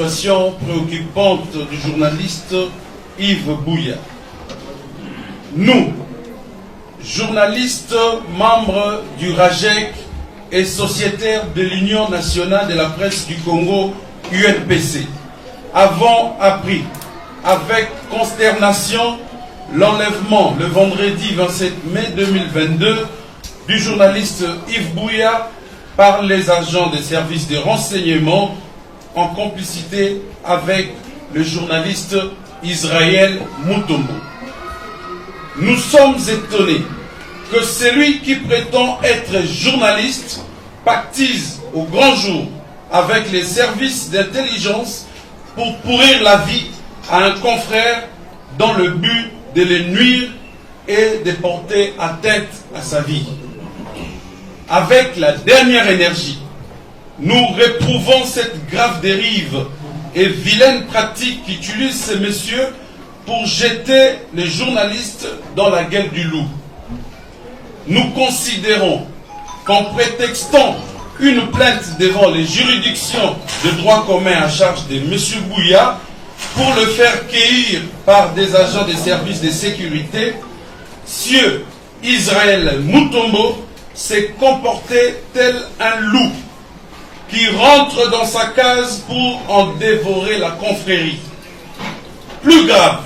Situation préoccupante du journaliste Yves Buya. Nous, journalistes, membres du RAJEC et sociétaires de l'Union nationale de la presse du Congo, UNPC, avons appris avec consternation l'enlèvement le vendredi 27 mai 2022 du journaliste Yves Buya par les agents des services de renseignement en complicité avec le journaliste Israël Mutombo. Nous sommes étonnés que celui qui prétend être journaliste pactise au grand jour avec les services d'intelligence pour pourrir la vie à un confrère dans le but de le nuire et de porter atteinte à sa vie. Avec la dernière énergie, nous réprouvons cette grave dérive et vilaine pratique qu'utilisent ces messieurs pour jeter les journalistes dans la gueule du loup. Nous considérons qu'en prétextant une plainte devant les juridictions de droit commun à charge de M. Buya pour le faire cueillir par des agents des services de sécurité, Sieur Israël Mutombo s'est comporté tel un loup qui rentre dans sa case pour en dévorer la confrérie. Plus grave,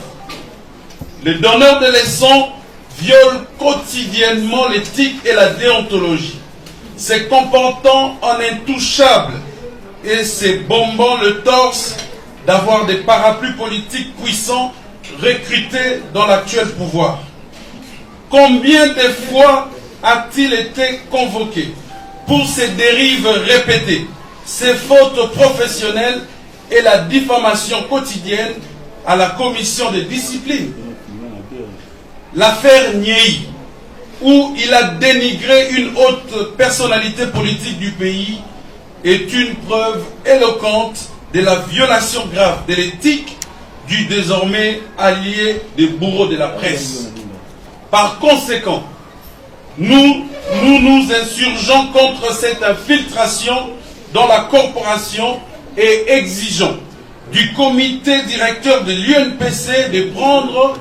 les donneurs de leçons violent quotidiennement l'éthique et la déontologie, se comportant en intouchables et se bombant le torse d'avoir des parapluies politiques puissants recrutés dans l'actuel pouvoir. Combien de fois a-t-il été convoqué pour ces dérives répétées, ces fautes professionnelles et la diffamation quotidienne à la commission de discipline? L'affaire Niei, où il a dénigré une haute personnalité politique du pays, est une preuve éloquente de la violation grave de l'éthique du désormais allié des bourreaux de la presse. Par conséquent, nous nous insurgeons contre cette infiltration dans la corporation et exigeons du comité directeur de l'UNPC de prendre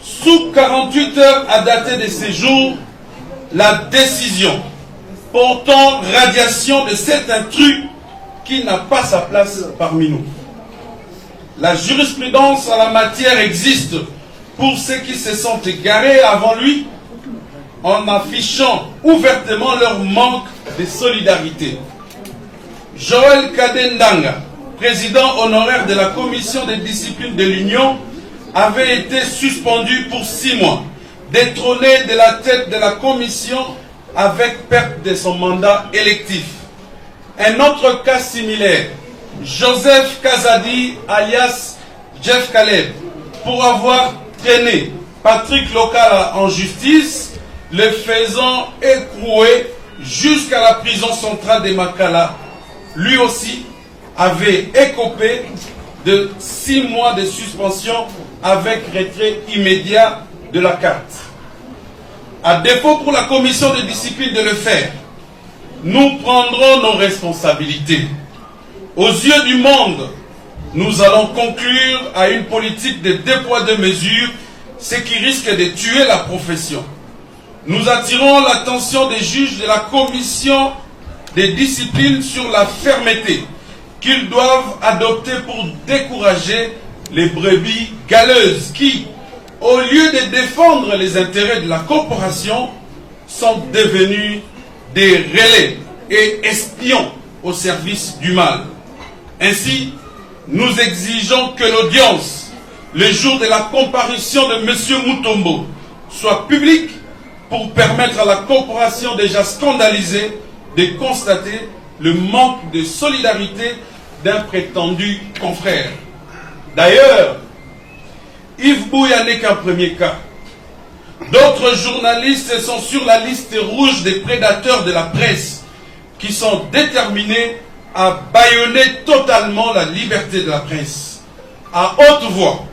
sous 48 heures à dater de ces jours la décision portant radiation de cet intrus qui n'a pas sa place parmi nous. La jurisprudence en la matière existe pour ceux qui se sont égarés avant lui en affichant ouvertement leur manque de solidarité. Joël Kadendanga, président honoraire de la commission de discipline de l'Union, avait été suspendu pour 6 mois, détrôné de la tête de la commission avec perte de son mandat électif. Un autre cas similaire, Joseph Kazadi alias Jeff Caleb, pour avoir traîné Patrick Lokala en justice, le faisant écrouer jusqu'à la prison centrale de Makala. Lui aussi avait écopé de 6 mois de suspension avec retrait immédiat de la carte. À défaut pour la commission de discipline de le faire, nous prendrons nos responsabilités. Aux yeux du monde, nous allons conclure à une politique de 2 poids 2 mesures, ce qui risque de tuer la profession. Nous attirons l'attention des juges de la commission des disciplines sur la fermeté qu'ils doivent adopter pour décourager les brebis galeuses qui, au lieu de défendre les intérêts de la corporation, sont devenus des relais et espions au service du mal. Ainsi, nous exigeons que l'audience, le jour de la comparution de M. Mutombo, soit publique pour permettre à la corporation déjà scandalisée de constater le manque de solidarité d'un prétendu confrère. D'ailleurs, Yves Buya n'est qu'un premier cas. D'autres journalistes sont sur la liste rouge des prédateurs de la presse qui sont déterminés à bâillonner totalement la liberté de la presse. À haute voix,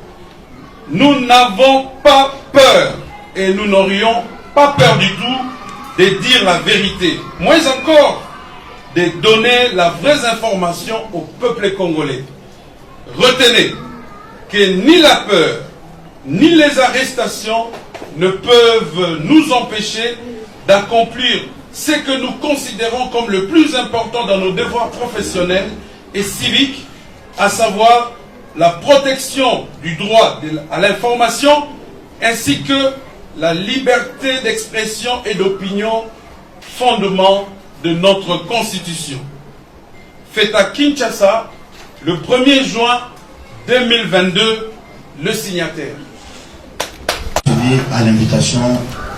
nous n'avons pas peur et nous n'aurions pas peur du tout de dire la vérité, moins encore de donner la vraie information au peuple congolais. retenez que ni la peur, ni les arrestations ne peuvent nous empêcher d'accomplir ce que nous considérons comme le plus important dans nos devoirs professionnels et civiques, à savoir la protection du droit à l'information ainsi que la liberté d'expression et d'opinion, fondement de notre Constitution. Fait à Kinshasa, le 1er juin 2022, le signataire. À l'invitation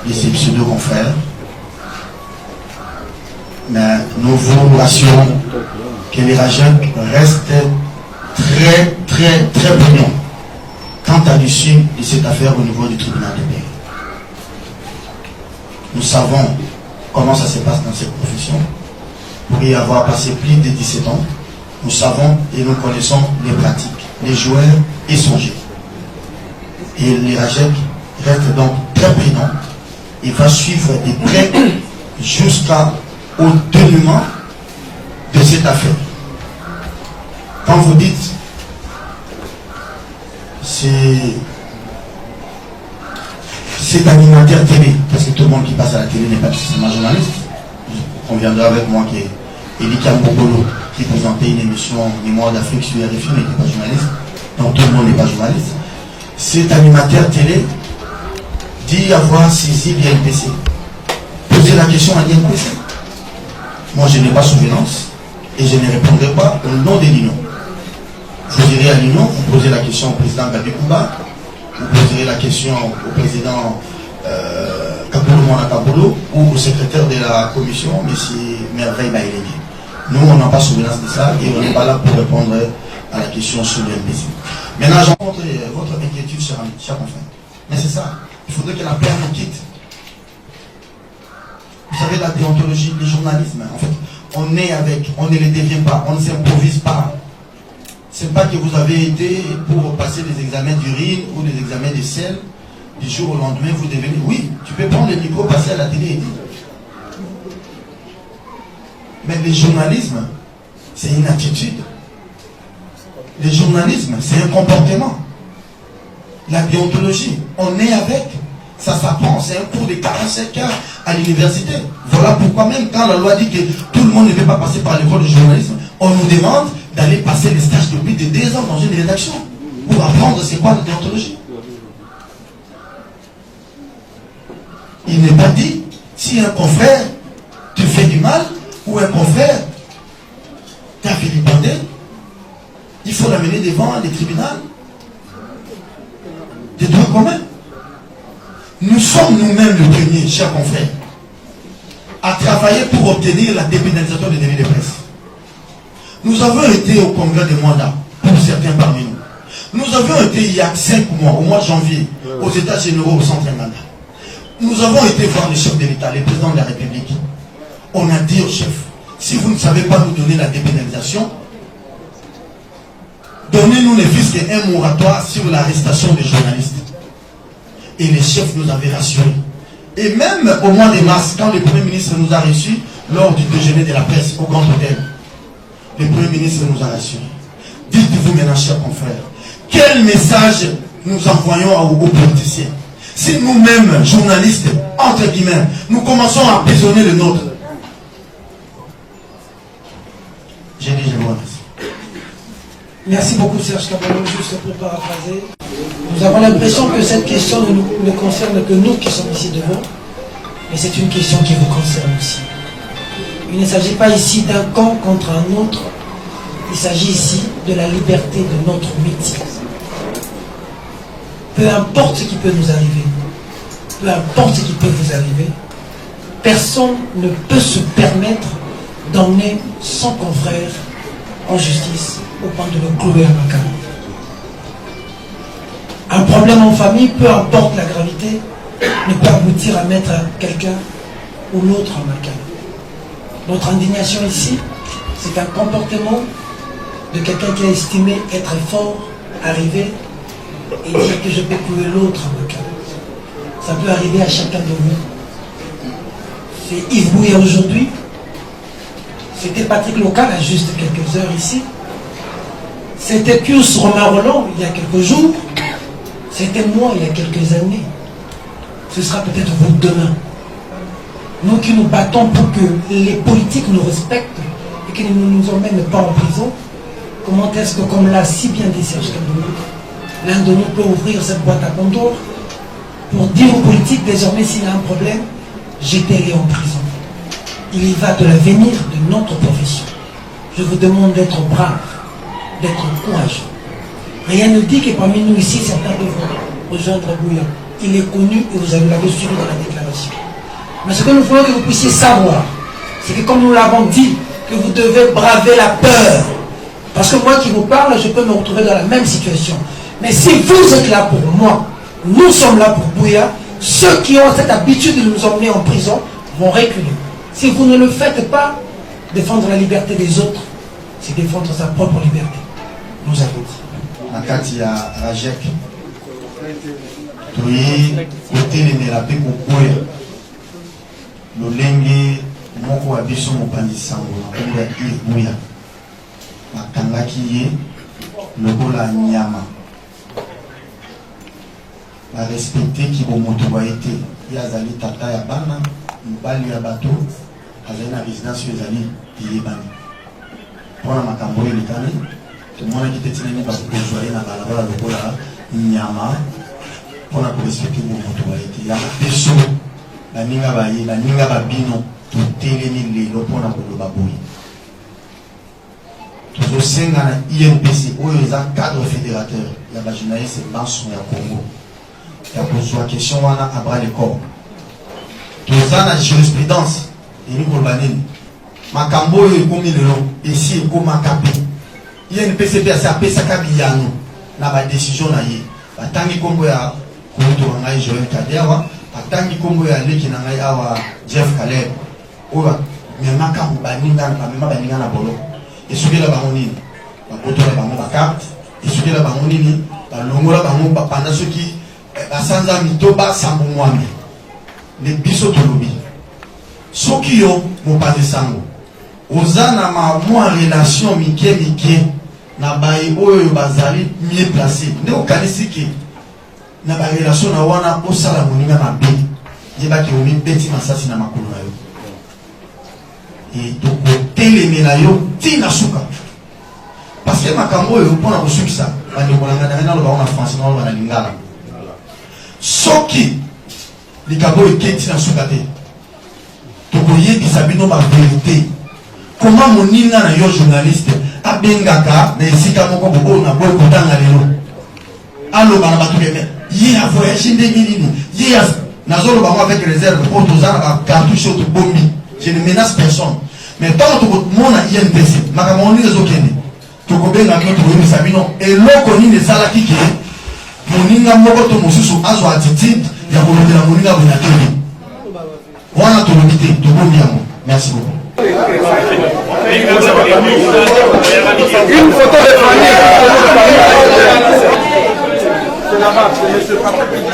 de ces pseudo-confrères, mais nous vous rassurons que les RAJEC restent très prudents quant à l'issue de cette affaire au niveau du tribunal de paix. Nous savons comment ça se passe dans cette profession. Pour y avoir passé plus de 17 ans, nous savons et nous connaissons les pratiques, les joueurs échangés. Et les RAJEC reste donc très prudent et va suivre de près jusqu'au dénouement de cette affaire. Quand vous dites c'est animateur télé, parce que tout le monde qui passe à la télé n'est pas forcément journaliste. On viendra avec moi qui est Elika Mbokolo, qui présentait une émission Mémoire d'Afrique sur RFI, mais n'était pas journaliste. Donc tout le monde n'est pas journaliste. Cet animateur télé dit avoir saisi l'INPC. Posez la question à l'INPC. Moi, je n'ai pas souvenance et je ne répondrai pas au nom de l'Union. Vous irez à l'Union, vous posez la question au président Gabi Kouba, vous poserez la question au président Kapolo Mwanakabolo ou au secrétaire de la commission, M. Merveille Maïlégué. Nous, on n'a pas souvenance de ça et on n'est pas là pour répondre à la question sur l'INPC. Maintenant, j'entends votre inquiétude, cher confrère. Mais c'est ça. Il faudrait que la paix nous quitte. Vous savez, la déontologie, le journalisme, en fait, on est avec, on ne les devient pas, on ne s'improvise pas. C'est pas que vous avez été pour passer des examens d'urine ou des examens de sel, du jour au lendemain, vous devenez. Oui, tu peux prendre le micro, passer à la télé et dire. Mais le journalisme, c'est une attitude. Le journalisme, c'est un comportement. La déontologie, on est avec. Ça s'apprend, c'est un cours de 45 heures à l'université. Voilà pourquoi même quand la loi dit que tout le monde ne peut pas passer par l'école de journalisme, on nous demande d'aller passer les stages de plus de 2 ans dans une rédaction pour apprendre c'est quoi la déontologie. Il n'est pas dit, si un confrère te fait du mal, ou un confrère t'a vilipendé, il faut l'amener devant les tribunaux des droits communs. Nous sommes nous-mêmes le premier, chers confrères, à travailler pour obtenir la dépénalisation des délits de presse. Nous avons été au congrès des mandats, pour certains parmi nous. Nous avons été il y a 5 mois, au mois de janvier, aux États généraux au centre mandat. Nous avons été voir le chef de l'État, le président de la République. On a dit au chef, si vous ne savez pas nous donner la dépénalisation, donnez-nous ne fût-ce qu'un moratoire sur l'arrestation des journalistes. Et les chefs nous avaient rassurés. Et même au mois de mars, quand le Premier ministre nous a reçus lors du déjeuner de la presse au Grand Hôtel, le Premier ministre nous a rassurés. Dites-vous maintenant, chers confrères, quel message nous envoyons aux politiciens? Si nous-mêmes, journalistes, entre guillemets, nous commençons à emprisonner le nôtre. J'ai dit, je vous remercie. Merci beaucoup Serge Kabalo, juste pour paraphraser. Nous avons l'impression que cette question ne concerne que nous qui sommes ici devant, mais c'est une question qui vous concerne aussi. Il ne s'agit pas ici d'un camp contre un autre, il s'agit ici de la liberté de notre métier. Peu importe ce qui peut nous arriver, peu importe ce qui peut vous arriver, personne ne peut se permettre d'emmener son confrère en justice au point de le clouer à Makala. Un problème en famille, peu importe la gravité, ne peut aboutir à mettre quelqu'un ou l'autre à Makala. Notre indignation ici, c'est un comportement de quelqu'un qui a estimé être fort, arriver et dire que je peux clouer l'autre à Makala. Ça peut arriver à chacun de nous. C'est Yves Bouya aujourd'hui. C'était Patrick Local à juste quelques heures ici. C'était Pius Romain Rolland il y a quelques jours. C'était moi il y a quelques années. Ce sera peut-être vous demain. Nous qui nous battons pour que les politiques nous respectent et qu'ils ne nous emmènent pas en prison, comment est-ce que, comme l'a si bien dit Serge Kaboul, l'un de nous peut ouvrir cette boîte à Pandore pour dire aux politiques désormais s'il y a un problème, jetez-les en prison. Il y va de l'avenir de notre profession. Je vous demande d'être brave, d'être courageux. Rien ne dit que parmi nous ici, certains devront rejoindre Bouya. Il est connu et vous l'avez suivi dans la déclaration. Mais ce que nous voulons que vous puissiez savoir, c'est que comme nous l'avons dit, que vous devez braver la peur. Parce que moi qui vous parle, je peux me retrouver dans la même situation. Mais si vous êtes là pour moi, nous sommes là pour Bouya, ceux qui ont cette habitude de nous emmener en prison vont reculer. Si vous ne le faites pas, défendre la liberté des autres, c'est défendre sa propre liberté. Nous avons dit. Nakati ya Rajek, toye côté les mélapé pour Bouya. Lolenge moko abiso mopandi sango na ya Bouya. Makangaki ye lokola nyama. La respecter qui vont moto été yazali tata ya bana mbali ya bato azali na résidence yazali yebani pona makambo elikani tumona kiteti nini ba kuzoya na balabala lokola nyama pona ko respecter ko moto été ya peso baninga baye baninga babino tuteleni lelo pona ko loba boyi toujours senga na INPC oyo eza cadre fédérateur ya ba journaliste banso ya Congo. Il y a posé question à bras le corps. Tout ça, la jurisprudence, et nous, pour le banner. Makambo, il y a comme le nom, ici, il y a comme Macapé. Il y a une PCP, c'est à Pesakabiano, la décision, il y a Tangi Kombo, il y a Joël Kadewa, Tangi Kombo, il y a Leki Nangaïa, Jeff Caleb, ou mais Makambo, Baninga, Baninga, la Bolo. Et celui là, Bamonini, la Boto, la Bamon, la carte, et celui là, Bamonini, la Longola, Bamon, pendant ceux qui. Basanza mitoba sambo mwami les biso tolobi soki yo mopanzi sango ozana ma mwa relation mike na baye oyo bazali mieux placé ne okanisi ke na ba relation na wana osala moninga mabe yeba ke omi beti masasi na makolo na yo et donc telemela yo tina suka parce que makambo yo pona kosukisa bande kolanga na lo ba na France na lo ba na lingala soki likabo eketi na sukate tokoyebisa bino ba vérité comment moninga na yo journaliste abengaka na esika moko bobo na boy kotanga lelo aloba na bato keme ye a voyagé ndenge nini ye a nazoloba moi avec réserve pour tozana ba cartouche to bombi je ne menace personne mais tant que mona INPC makambo ni ezokende tokobenga ko tokoyebisa bino eloko nini ezalaki ke moninga moko to mosusu azo attitude ya kolobela moninga bona tebe wana tolobite tobombi yango. Merci beaucoup. Une photo de famille. C'est la marque de monsieur Patrick.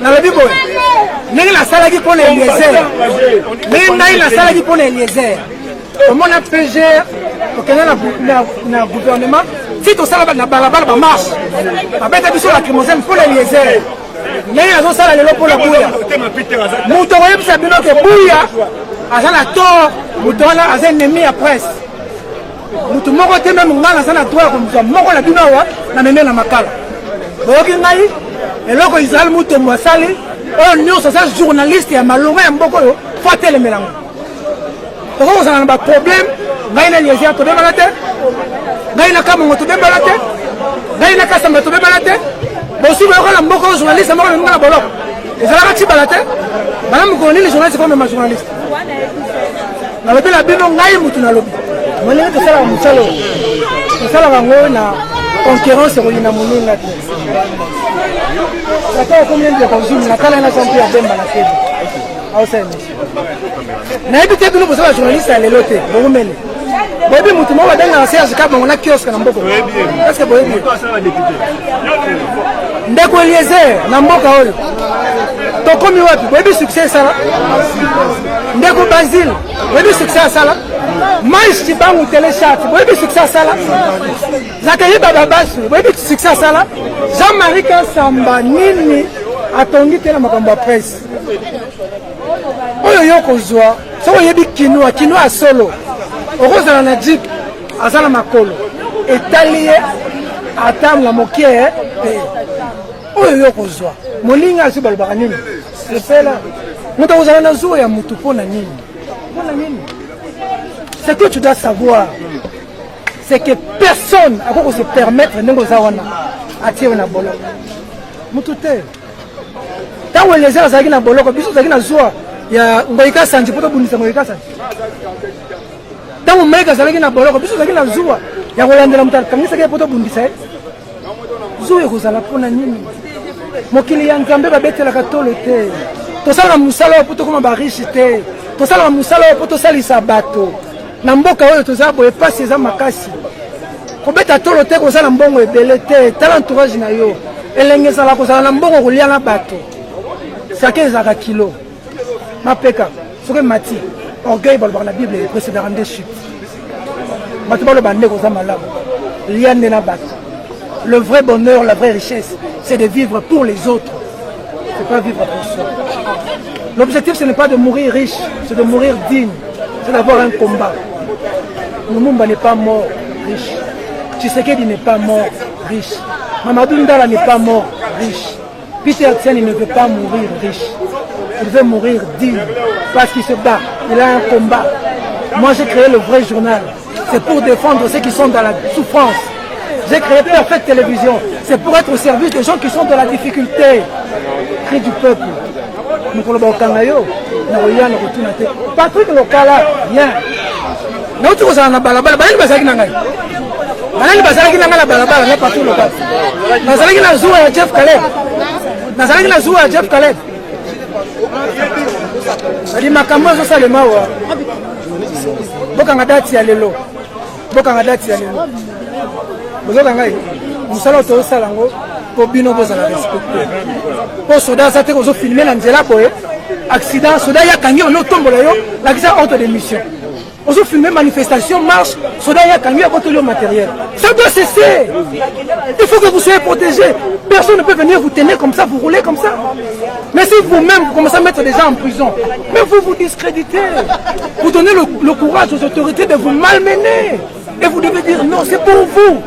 Na la bibo ndenge na salaki pour les Eliezer ndenge ngai na salaki pour les Eliezer omona PG okende na gouvernement si tosala na balabala ba marche babeta biso lacrymogène pour les Eliezer ndenge nazosala lelo pour la Bouya moto oyebisa bino ke Bouya aza na tort moto wana aza ennemi ya presse moto moko te meme ngai naza na droit ya komizwa moko na bino awa na meme na makala boyoki ngai eloko Israël Mutombo asali oyo nyonso aza journaliste ya malonga ya mboka oyo fo atelemela ngo toko kozala na baproblème ngai na Eliezer tobebana te ngai na Kamongo tobebana te ngai na Kasamba tobebana te bosi boyoka na mboka oyo journaliste moko na boloko ezalaka tibala te bana mokolo nini journaliste fo mema journaliste nalobi na bino ngai mutu nalobi molingi tosalaka mosala oyo tosalaka ngo na concurrence ekolinga moninga te Saka combien de consume la cala na champion Bemba na Kenya. Au sein. Na ebite bino bosala journaliste à l'éloté, bomele. Bobi mutu mo badanga na Serge Kabango na kiosque na mboko. Est-ce que bobi? Ndeko Eliezer na mboka oyo. To komi wapi? Bobi succès sala. Ndeko Basile, bobi succès sala. Maïs Tibangu téléchat, vous voyez succès ça là. Zakaye Bababas, vous voyez succès ça là. Jean-Marie Kassamba nini atongi tena makambo presse. Oyo yoko zwa, so yebi kinwa solo. Oroza na jeep azala makolo. Etalié atam la mokie oyo yoko zwa. Molinga asu balbaka nini. C'est là. Muta uzala na zo ya mutu pona nini. Pona nini. Ce que tu dois savoir, c'est que personne ne peut se permettre de attirer na boloko. Mutute. Tant que les gens sont na boloko, biso zaki na zoa ya ngoika sanji poto bunisa ngoika sanji. Tant que meka zaki na boloko, biso zaki na zoa ya kolandela mutala kamisa ke poto bundisa. Zoe kozala pona nini. Mokili ya Nzambe babetela katolo te. Tosala musala poto koma ba riche te. Tosala musala poto salisa bato. Na mboka oyo tozala boye pasi eza makasi kobeta tolo te kozala mbongo ebele te tala entourage na yo elenge ezala kozala na mbongo kolia na bato sake ezalaka kilo mapeka soki mati orgueil balobaka na bible précédera nde chute bato baloba nde koza malamu lia nde na bato. Le vrai bonheur, la vraie richesse, c'est de vivre pour les autres, c'est pas vivre pour soi. L'objectif ce n'est pas de mourir riche, c'est de mourir digne, c'est d'avoir un combat. Lumumba n'est pas mort riche. Tshisekedi n'est pas mort riche. Mamadou Ndala n'est pas mort riche. Peter Tiani ne veut pas mourir riche. Il veut mourir digne parce qu'il se bat. Il a un combat. Moi j'ai créé le vrai journal. C'est pour défendre ceux qui sont dans la souffrance. J'ai créé Perfect Télévision. C'est pour être au service des gens qui sont dans la difficulté. Cri du peuple. Patrick Lokala, viens. Nous tous en balabala, balabala bazaki na ngai. Balabala bazaki na la balabala, na Patrick Lokala. Nazalaki na zuwa ya Jeff Caleb. Nazalaki na zuwa ya Jeff Caleb. Ali makambo zo salema wa. Boka ngadati ya lelo. Boka ngadati ya lelo. Bozoka ngai. Musala to salango po bino bozala respecté. Po soda sa te ko zo filmer na nzela boye. Accident soda ya kangi ono tombola yo, la kisa auto de mission. On se filme manifestation, marche, soda ya kangi au matériel. Ça doit cesser. Il faut que vous soyez protégés. Personne ne peut venir vous tenir comme ça, vous rouler comme ça. Mais si vous-même vous commencez à mettre des gens en prison, mais vous vous discréditez. Vous donnez le courage aux autorités de vous malmener. Et vous devez dire non, c'est pour vous.